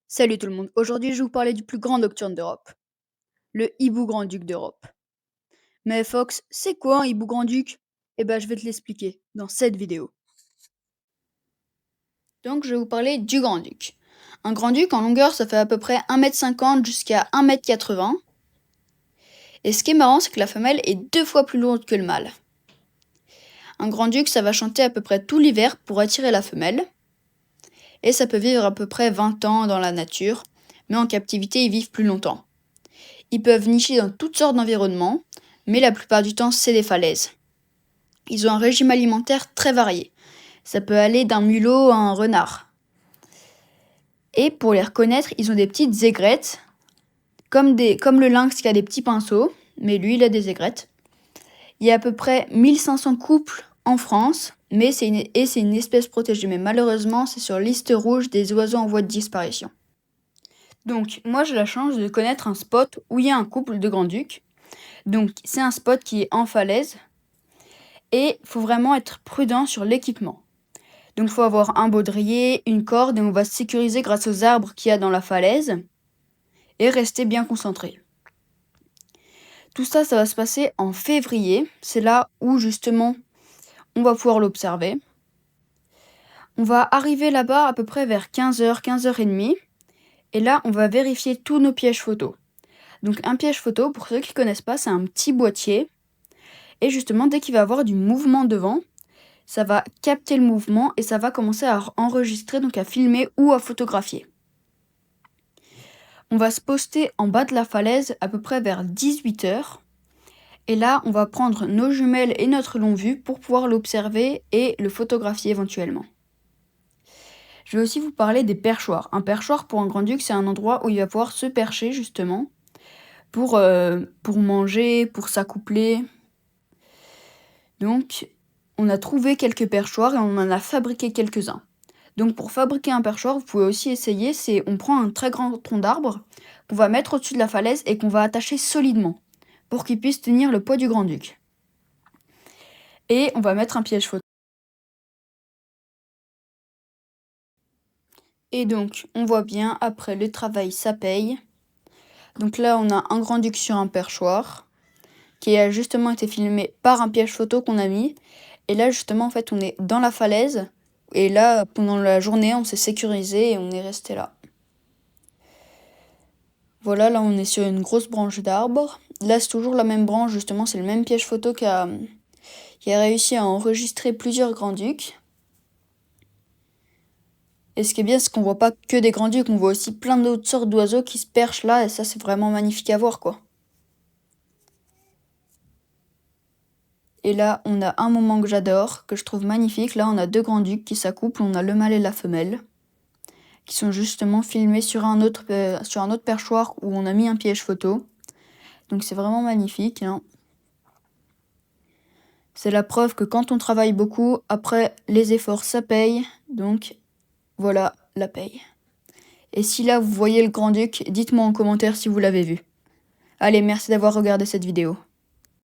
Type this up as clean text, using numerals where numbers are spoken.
Salut tout le monde, aujourd'hui je vais vous parler du plus grand nocturne d'Europe, le hibou grand-duc d'Europe. Mais Fox, c'est quoi un hibou grand-duc? Eh ben je vais te l'expliquer dans cette vidéo. Donc je vais vous parler du grand-duc. Un grand-duc en longueur ça fait à peu près 1,50 m jusqu'à 1,80 m. Et ce qui est marrant c'est que la femelle est 2 fois plus lourde que le mâle. Un grand-duc ça va chanter à peu près tout l'hiver pour attirer la femelle. Et ça peut vivre à peu près 20 ans dans la nature, mais en captivité ils vivent plus longtemps. Ils peuvent nicher dans toutes sortes d'environnements, mais la plupart du temps, c'est des falaises. Ils ont un régime alimentaire très varié. Ça peut aller d'un mulot à un renard. Et pour les reconnaître, ils ont des petites aigrettes, comme le lynx qui a des petits pinceaux, mais lui, il a des aigrettes. Il y a à peu près 1500 couples en France, mais c'est une espèce protégée. Mais malheureusement, c'est sur liste rouge des oiseaux en voie de disparition. Donc, moi, j'ai la chance de connaître un spot où il y a un couple de grand-ducs. Donc, c'est un spot qui est en falaise. Et il faut vraiment être prudent sur l'équipement. Donc il faut avoir un baudrier, une corde et on va se sécuriser grâce aux arbres qu'il y a dans la falaise et rester bien concentré. Tout ça, ça va se passer en février. C'est là où justement on va pouvoir l'observer. On va arriver là-bas à peu près vers 15h, 15h30. Et là, on va vérifier tous nos pièges photos. Donc un piège photo, pour ceux qui ne connaissent pas, c'est un petit boîtier. Et justement, dès qu'il va y avoir du mouvement devant, ça va capter le mouvement et ça va commencer à enregistrer, donc à filmer ou à photographier. On va se poster en bas de la falaise à peu près vers 18h. Et là, on va prendre nos jumelles et notre long vue pour pouvoir l'observer et le photographier éventuellement. Je vais aussi vous parler des perchoirs. Un perchoir pour un grand-duc, c'est un endroit où il va pouvoir se percher justement pour manger, pour s'accoupler. Donc, on a trouvé quelques perchoirs et on en a fabriqué quelques-uns. Donc pour fabriquer un perchoir, vous pouvez aussi essayer, on prend un très grand tronc d'arbre qu'on va mettre au-dessus de la falaise et qu'on va attacher solidement pour qu'il puisse tenir le poids du grand-duc. Et on va mettre un piège photo. Et donc, on voit bien, après le travail, ça paye. Donc là, on a un grand-duc sur un perchoir qui a justement été filmé par un piège photo qu'on a mis. Et là, justement, en fait, on est dans la falaise. Et là, pendant la journée, on s'est sécurisé et on est resté là. Voilà, là, on est sur une grosse branche d'arbre. Là, c'est toujours la même branche, justement, c'est le même piège photo qui a réussi à enregistrer plusieurs grands-ducs. Et ce qui est bien, c'est qu'on voit pas que des grands-ducs, on voit aussi plein d'autres sortes d'oiseaux qui se perchent là, et ça, c'est vraiment magnifique à voir, quoi. Et là, on a un moment que j'adore, que je trouve magnifique. Là, on a deux grands-ducs qui s'accouplent, on a le mâle et la femelle, qui sont justement filmés sur un autre perchoir où on a mis un piège photo. Donc c'est vraiment magnifique, hein. C'est la preuve que quand on travaille beaucoup, après les efforts ça paye, donc voilà la paye. Et si là vous voyez le grand-duc, dites-moi en commentaire si vous l'avez vu. Allez, merci d'avoir regardé cette vidéo.